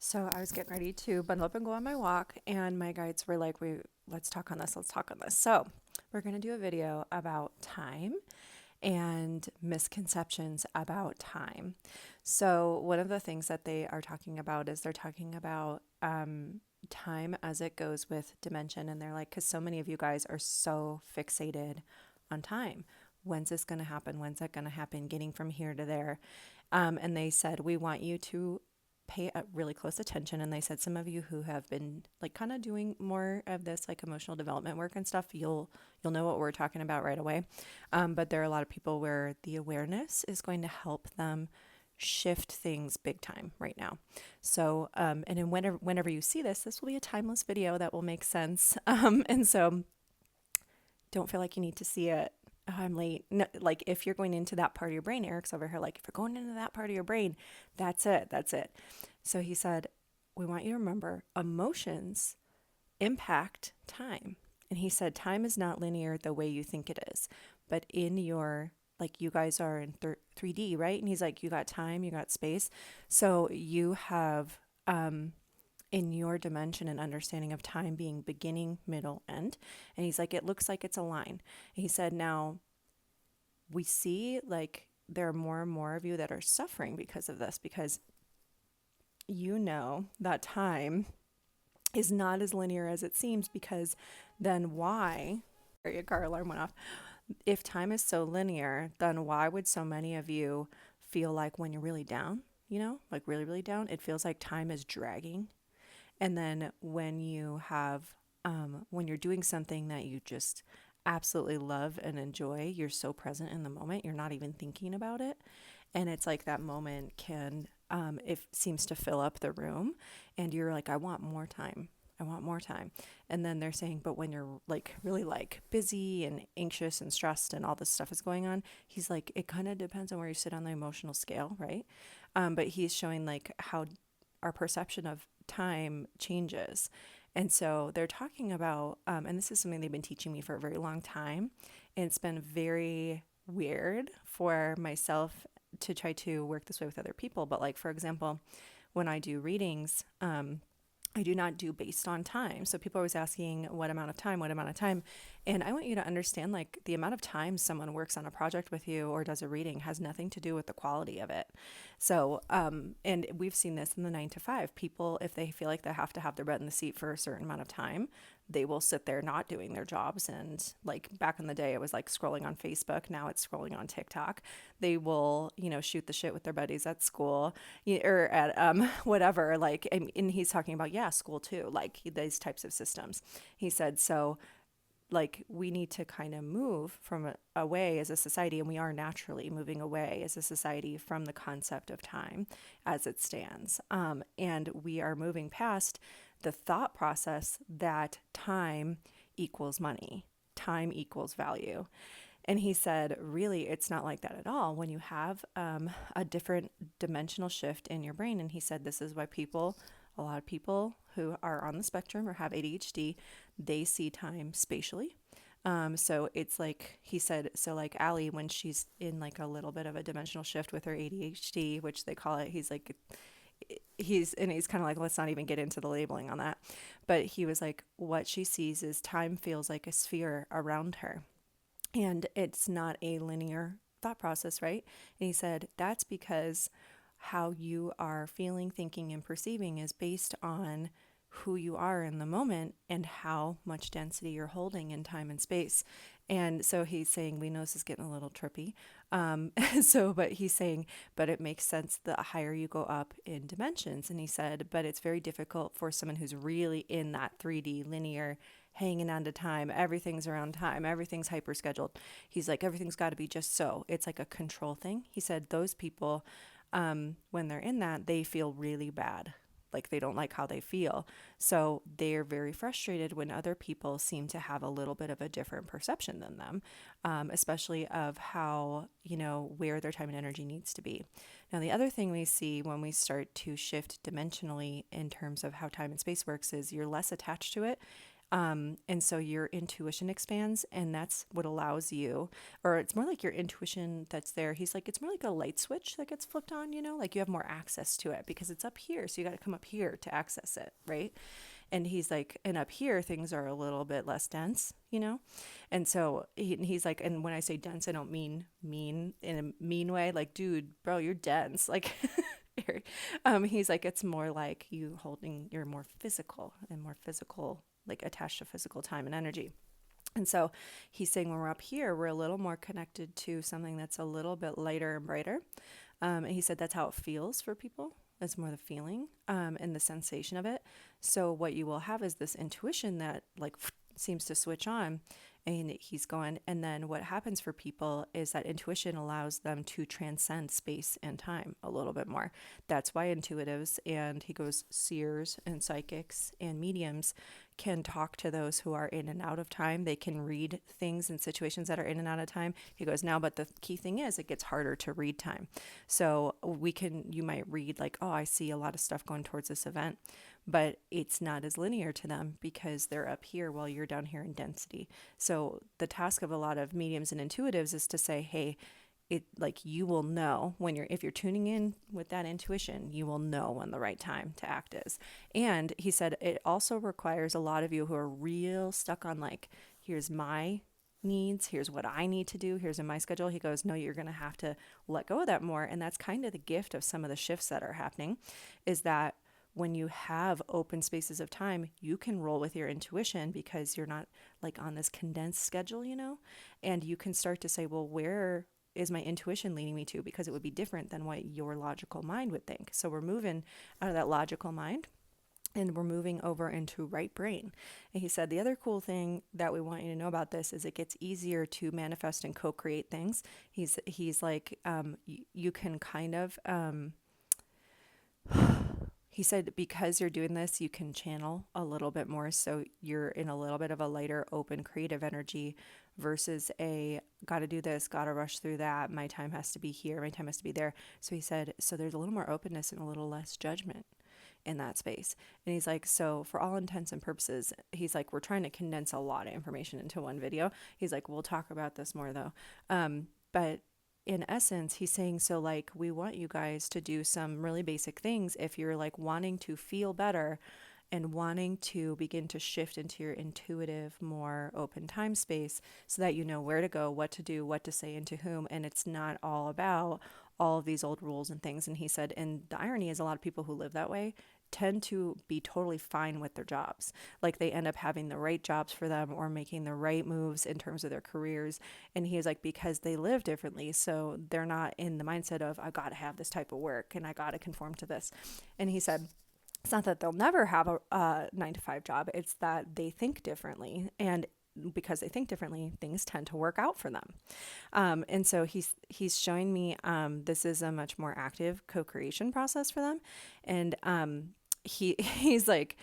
So I was getting ready to bundle up and go on my walk, and my guides were like, let's talk on this, let's talk on this. So we're gonna do a video about time and misconceptions about time. So one of the things that they are talking about is they're talking about time as it goes with dimension, and they're like, because so many of you guys are so fixated on time. When's this going to happen? When's that going to happen? Getting from here to there. And they said, we want you to pay really close attention. And they said some of you who have been like kind of doing more of this like emotional development work and stuff, you'll know what we're talking about right away. But there are a lot of people where the awareness is going to help them shift things big time right now. So and then whenever you see this will be a timeless video that will make sense. And so don't feel like you need to see it. Oh, I'm late. No, like if you're going into that part of your brain, Eric's over here, like if you're going into that part of your brain, that's it. That's it. So he said, we want you to remember emotions impact time. And he said, time is not linear the way you think it is, but in your, like you guys are in 3D, right? And he's like, you got time, you got space. So you have, in your dimension and understanding of time being beginning, middle, end. And he's like, it looks like it's a line. And he said, now we see like there are more and more of you that are suffering because of this, because you know that time is not as linear as it seems, because then why, your car alarm went off. If time is so linear, then why would so many of you feel like when you're really down, like really, really down, it feels like time is dragging. And then when you have, when you're doing something that you just absolutely love and enjoy, you're so present in the moment, you're not even thinking about it. And it's like that moment can, it seems to fill up the room, and you're like, I want more time. I want more time. And then they're saying, but when you're like really like busy and anxious and stressed and all this stuff is going on, he's like, it kind of depends on where you sit on the emotional scale, right? But he's showing like how our perception of time changes. And so they're talking about, and this is something they've been teaching me for a very long time. And it's been very weird for myself to try to work this way with other people. But like, for example, when I do readings, I do not do based on time. So people are always asking what amount of time, what amount of time. And I want you to understand like the amount of time someone works on a project with you or does a reading has nothing to do with the quality of it. So, and we've seen this in the 9 to 5. People, if they feel like they have to have their butt in the seat for a certain amount of time, they will sit there not doing their jobs. And like back in the day, it was like scrolling on Facebook. Now it's scrolling on TikTok. They will, shoot the shit with their buddies at school or at whatever. Like, and he's talking about, yeah, school too, like these types of systems. He said, so like we need to kind of move from away as a society, and we are naturally moving away as a society from the concept of time as it stands. And we are moving past the thought process that time equals money, time equals value. And he said, really, it's not like that at all. When you have a different dimensional shift in your brain, and he said, this is why a lot of people who are on the spectrum or have ADHD, they see time spatially. So it's like, he said, so like Allie, when she's in like a little bit of a dimensional shift with her ADHD, which they call it, he's like, he's kind of like, let's not even get into the labeling on that. But he was like, what she sees is time feels like a sphere around her. And it's not a linear thought process, right? And he said, that's because how you are feeling, thinking, and perceiving is based on who you are in the moment and how much density you're holding in time and space. And so he's saying, we know this is getting a little trippy. But he's saying, but it makes sense the higher you go up in dimensions. And he said, but it's very difficult for someone who's really in that 3D linear hanging on to time. Everything's around time. Everything's hyper scheduled. He's like, everything's got to be just so. It's like a control thing. He said those people, when they're in that, they feel really bad. Like they don't like how they feel. So they're very frustrated when other people seem to have a little bit of a different perception than them, especially of how, where their time and energy needs to be. Now, the other thing we see when we start to shift dimensionally in terms of how time and space works is you're less attached to it. And so your intuition expands, and that's what allows you, or it's more like your intuition that's there. He's like, it's more like a light switch that gets flipped on, like you have more access to it because it's up here. So you got to come up here to access it, right? And he's like, and up here, things are a little bit less dense. And so he's like, and when I say dense, I don't mean mean in a mean way. Like, dude, bro, you're dense. Like, Erik. He's like, it's more like you're more physical and more physical, like attached to physical time and energy. And so he's saying when we're up here, we're a little more connected to something that's a little bit lighter and brighter. And he said that's how it feels for people. It's more the feeling and the sensation of it. So what you will have is this intuition that like seems to switch on, and he's going. And then what happens for people is that intuition allows them to transcend space and time a little bit more. That's why intuitives, and he goes, seers and psychics and mediums can talk to those who are in and out of time. They can read things in situations that are in and out of time. He goes, now, but the key thing is it gets harder to read time. So you might read like, oh, I see a lot of stuff going towards this event, but it's not as linear to them because they're up here while you're down here in density. So the task of a lot of mediums and intuitives is to say, hey, it like you will know if you're tuning in with that intuition, you will know when the right time to act is. And he said it also requires a lot of you who are real stuck on like, here's my needs, here's what I need to do, here's in my schedule. He goes, no, you're going to have to let go of that more. And that's kind of the gift of some of the shifts that are happening, is that when you have open spaces of time, you can roll with your intuition because you're not like on this condensed schedule, and you can start to say, well, where is my intuition leading me to? Because it would be different than what your logical mind would think. So we're moving out of that logical mind and we're moving over into right brain. And he said the other cool thing that we want you to know about this is it gets easier to manifest and co-create things. He's like, you can kind of, he said, because you're doing this, you can channel a little bit more. So you're in a little bit of a lighter, open, creative energy versus a got to do this, got to rush through that. My time has to be here. My time has to be there. So he said, so there's a little more openness and a little less judgment in that space. And he's like, so for all intents and purposes, he's like, we're trying to condense a lot of information into one video. He's like, we'll talk about this more though. But in essence, he's saying, so like, we want you guys to do some really basic things if you're like wanting to feel better and wanting to begin to shift into your intuitive, more open time space so that you know where to go, what to do, what to say, and to whom. And it's not all about all of these old rules and things. And he said, and the irony is a lot of people who live that way tend to be totally fine with their jobs. Like they end up having the right jobs for them or making the right moves in terms of their careers. And he's like, because they live differently. So they're not in the mindset of, I got to have this type of work and I got to conform to this. And he said, it's not that they'll never have a 9 to 5 job. It's that they think differently. And because they think differently, things tend to work out for them. And so he's showing me this is a much more active co-creation process for them. And he's like,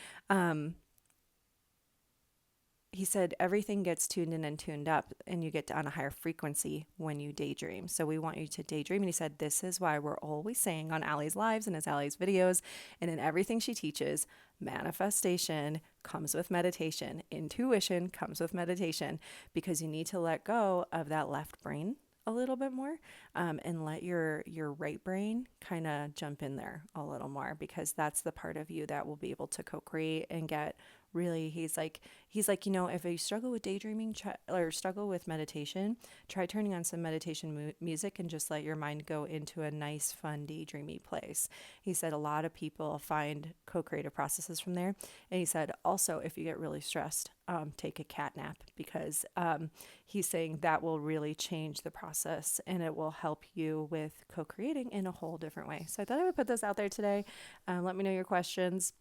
he said everything gets tuned in and tuned up and you get on a higher frequency when you daydream. So we want you to daydream. And he said, this is why we're always saying on Allie's lives and as Allie's videos and in everything she teaches, manifestation comes with meditation. Intuition comes with meditation because you need to let go of that left brain a little bit more and let your right brain kind of jump in there a little more because that's the part of you that will be able to co-create and get really, he's like, if you struggle with daydreaming or struggle with meditation, try turning on some meditation music and just let your mind go into a nice, fun, daydreamy place. He said a lot of people find co-creative processes from there. And he said, also, if you get really stressed, take a cat nap because he's saying that will really change the process and it will help you with co-creating in a whole different way. So I thought I would put this out there today. Let me know your questions.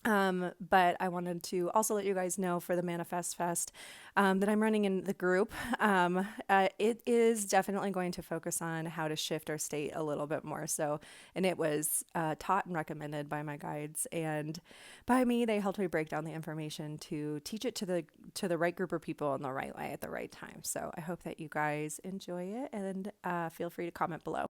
But I wanted to also let you guys know for the Manifest Fest that I'm running in the group. It is definitely going to focus on how to shift our state a little bit more. So, and it was taught and recommended by my guides and by me. They helped me break down the information to teach it to the right group of people in the right way at the right time. So I hope that you guys enjoy it and feel free to comment below.